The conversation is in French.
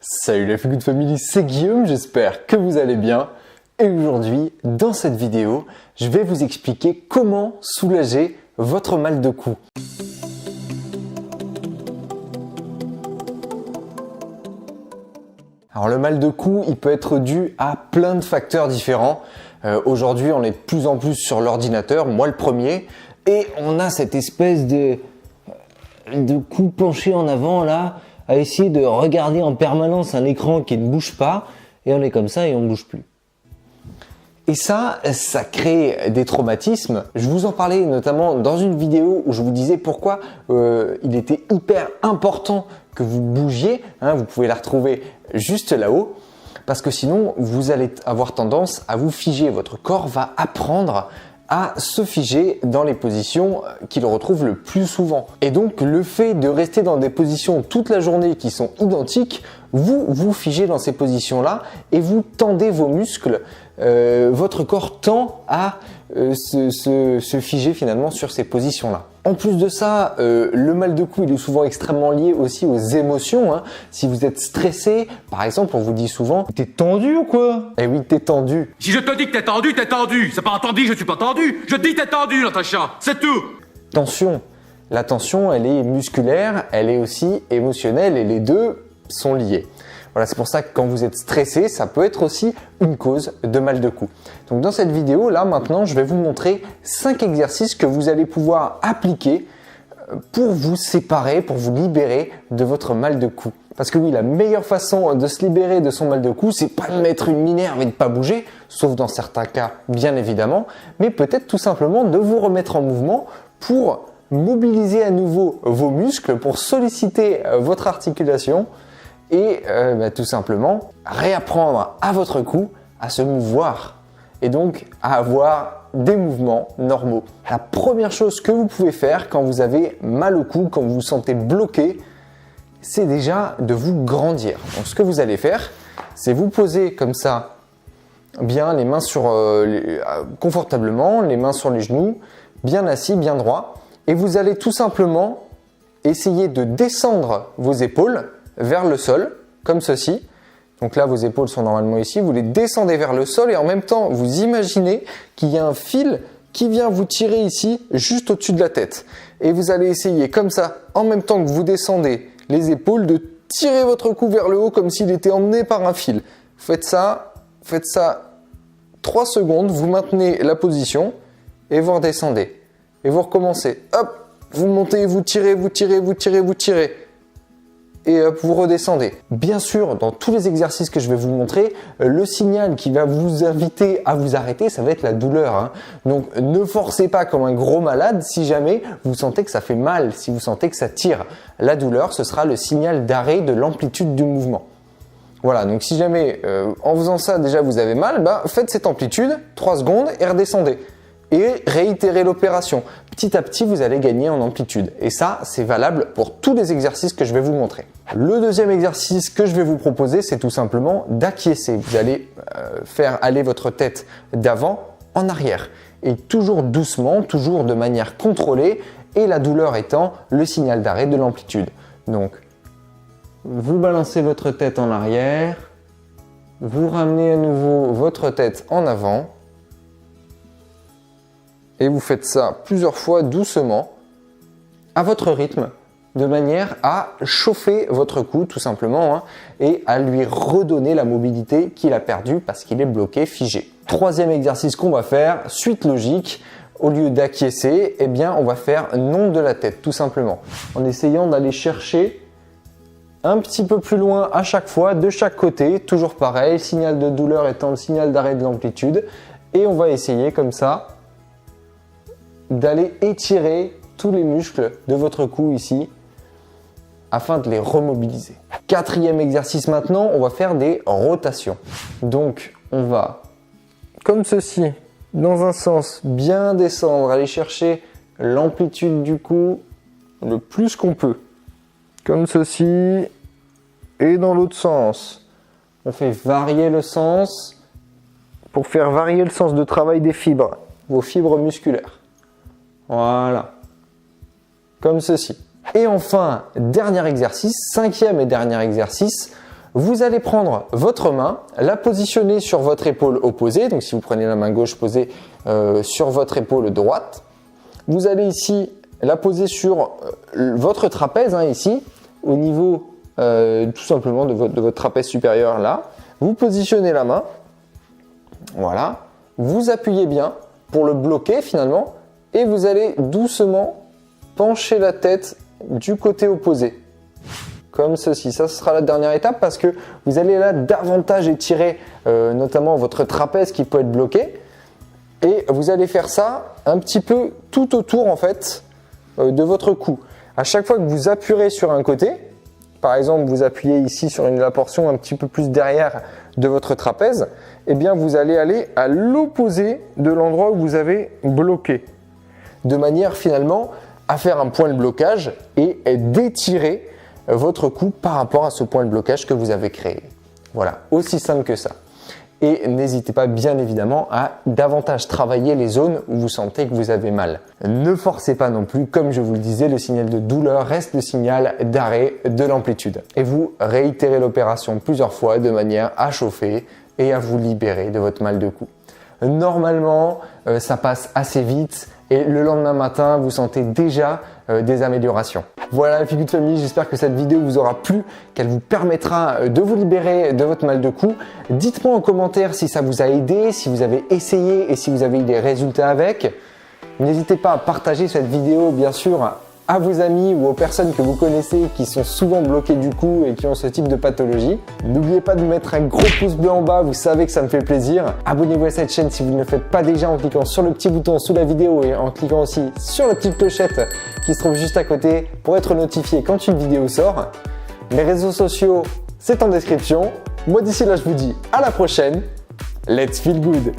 Salut la Feel Good Family, c'est Guillaume, j'espère que vous allez bien. Et aujourd'hui, dans cette vidéo, je vais vous expliquer comment soulager votre mal de cou. Alors le mal de cou, il peut être dû à plein de facteurs différents. Aujourd'hui, on est de plus en plus sur l'ordinateur, moi le premier, et on a cette espèce de cou penché en avant là, à essayer de regarder en permanence un écran qui ne bouge pas, et on est comme ça et on ne bouge plus. Et ça crée des traumatismes. Je vous en parlais notamment dans une vidéo où je vous disais pourquoi il était hyper important que vous bougiez. Vous pouvez la retrouver juste là-haut. Parce que sinon, vous allez avoir tendance à vous figer. Votre corps va apprendre à se figer dans les positions qu'il retrouve le plus souvent. Et donc, le fait de rester dans des positions toute la journée qui sont identiques, vous vous figez dans ces positions-là et vous tendez vos muscles. Votre corps tend à se figer finalement sur ces positions-là. En plus de ça, le mal de cou il est souvent extrêmement lié aussi aux émotions. Si vous êtes stressé, par exemple, on vous dit souvent « T'es tendu ou quoi ?» Eh oui, t'es tendu. Si je te dis que t'es tendu, t'es tendu. C'est pas entendu, je suis pas tendu. Je te dis t'es tendu, Natacha. C'est tout. Tension. La tension, elle est musculaire, elle est aussi émotionnelle et les deux sont liés. Voilà, c'est pour ça que quand vous êtes stressé, ça peut être aussi une cause de mal de cou. Donc dans cette vidéo, là maintenant, je vais vous montrer 5 exercices que vous allez pouvoir appliquer pour vous séparer, pour vous libérer de votre mal de cou. Parce que oui, la meilleure façon de se libérer de son mal de cou, c'est pas de mettre une minerve et de pas bouger, sauf dans certains cas, bien évidemment, mais peut-être tout simplement de vous remettre en mouvement pour mobiliser à nouveau vos muscles, pour solliciter votre articulation et tout simplement réapprendre à votre cou à se mouvoir et donc à avoir des mouvements normaux. La première chose que vous pouvez faire quand vous avez mal au cou, quand vous vous sentez bloqué, c'est déjà de vous grandir. Donc ce que vous allez faire, c'est vous poser comme ça, bien les mains sur confortablement, les mains sur les genoux, bien assis, bien droit, et vous allez tout simplement essayer de descendre vos épaules vers le sol, comme ceci. Donc là, vos épaules sont normalement ici. Vous les descendez vers le sol et en même temps, vous imaginez qu'il y a un fil qui vient vous tirer ici, juste au-dessus de la tête. Et vous allez essayer comme ça, en même temps que vous descendez les épaules, de tirer votre cou vers le haut comme s'il était emmené par un fil. Faites ça 3 secondes, vous maintenez la position et vous redescendez. Et vous recommencez. Hop, vous montez, vous tirez, vous tirez, vous tirez, vous tirez. Et hop, vous redescendez. Bien sûr, dans tous les exercices que je vais vous montrer, le signal qui va vous inviter à vous arrêter, ça va être la douleur. Donc ne forcez pas comme un gros malade si jamais vous sentez que ça fait mal, si vous sentez que ça tire. La douleur, ce sera le signal d'arrêt de l'amplitude du mouvement. Voilà, donc si jamais en faisant ça déjà vous avez mal, faites cette amplitude, 3 secondes et redescendez. Et réitérez l'opération. Petit à petit, vous allez gagner en amplitude. Et ça, c'est valable pour tous les exercices que je vais vous montrer. Le deuxième exercice que je vais vous proposer, c'est tout simplement d'acquiescer. Vous allez faire aller votre tête d'avant en arrière. Et toujours doucement, toujours de manière contrôlée, et la douleur étant le signal d'arrêt de l'amplitude. Donc, vous balancez votre tête en arrière, vous ramenez à nouveau votre tête en avant, et vous faites ça plusieurs fois doucement, à votre rythme, de manière à chauffer votre cou tout simplement et à lui redonner la mobilité qu'il a perdue parce qu'il est bloqué, figé. Troisième exercice qu'on va faire, suite logique, au lieu d'acquiescer, on va faire non de la tête tout simplement, en essayant d'aller chercher un petit peu plus loin à chaque fois, de chaque côté, toujours pareil, signal de douleur étant le signal d'arrêt de l'amplitude, et on va essayer comme ça d'aller étirer tous les muscles de votre cou ici afin de les remobiliser. Quatrième exercice maintenant, on va faire des rotations. Donc on va, comme ceci, dans un sens, bien descendre, aller chercher l'amplitude du cou le plus qu'on peut. Comme ceci, et dans l'autre sens. On fait varier le sens pour faire varier le sens de travail des fibres, vos fibres musculaires. Voilà, comme ceci. Et enfin, dernier exercice, cinquième et dernier exercice, Vous allez prendre votre main, la positionner sur votre épaule opposée. Donc si vous prenez la main gauche posée sur votre épaule droite, vous allez ici la poser sur votre trapèze, ici, au niveau tout simplement de votre trapèze supérieur là. Vous positionnez la main, voilà, vous appuyez bien pour le bloquer finalement et vous allez doucement pencher la tête du côté opposé. Comme ceci, ça sera la dernière étape parce que vous allez là davantage étirer notamment votre trapèze qui peut être bloqué et vous allez faire ça un petit peu tout autour en fait de votre cou. À chaque fois que vous appuierez sur un côté, par exemple vous appuyez ici sur la portion un petit peu plus derrière de votre trapèze, eh bien vous allez aller à l'opposé de l'endroit où vous avez bloqué, de manière finalement à faire un point de blocage et d'étirer votre cou par rapport à ce point de blocage que vous avez créé. Voilà, aussi simple que ça. Et n'hésitez pas bien évidemment à davantage travailler les zones où vous sentez que vous avez mal. Ne forcez pas non plus, comme je vous le disais, le signal de douleur reste le signal d'arrêt de l'amplitude. Et vous réitérez l'opération plusieurs fois de manière à chauffer et à vous libérer de votre mal de cou. Normalement, ça passe assez vite et le lendemain matin, vous sentez déjà des améliorations. Voilà la Feel Good Family, j'espère que cette vidéo vous aura plu, qu'elle vous permettra de vous libérer de votre mal de cou. Dites-moi en commentaire si ça vous a aidé, si vous avez essayé et si vous avez eu des résultats avec. N'hésitez pas à partager cette vidéo bien sûr à vos amis ou aux personnes que vous connaissez qui sont souvent bloquées du cou et qui ont ce type de pathologie. N'oubliez pas de mettre un gros pouce bleu en bas, vous savez que ça me fait plaisir. Abonnez-vous à cette chaîne si vous ne le faites pas déjà en cliquant sur le petit bouton sous la vidéo et en cliquant aussi sur la petite clochette qui se trouve juste à côté pour être notifié quand une vidéo sort. Les réseaux sociaux, c'est en description. Moi d'ici là, je vous dis à la prochaine. Let's feel good!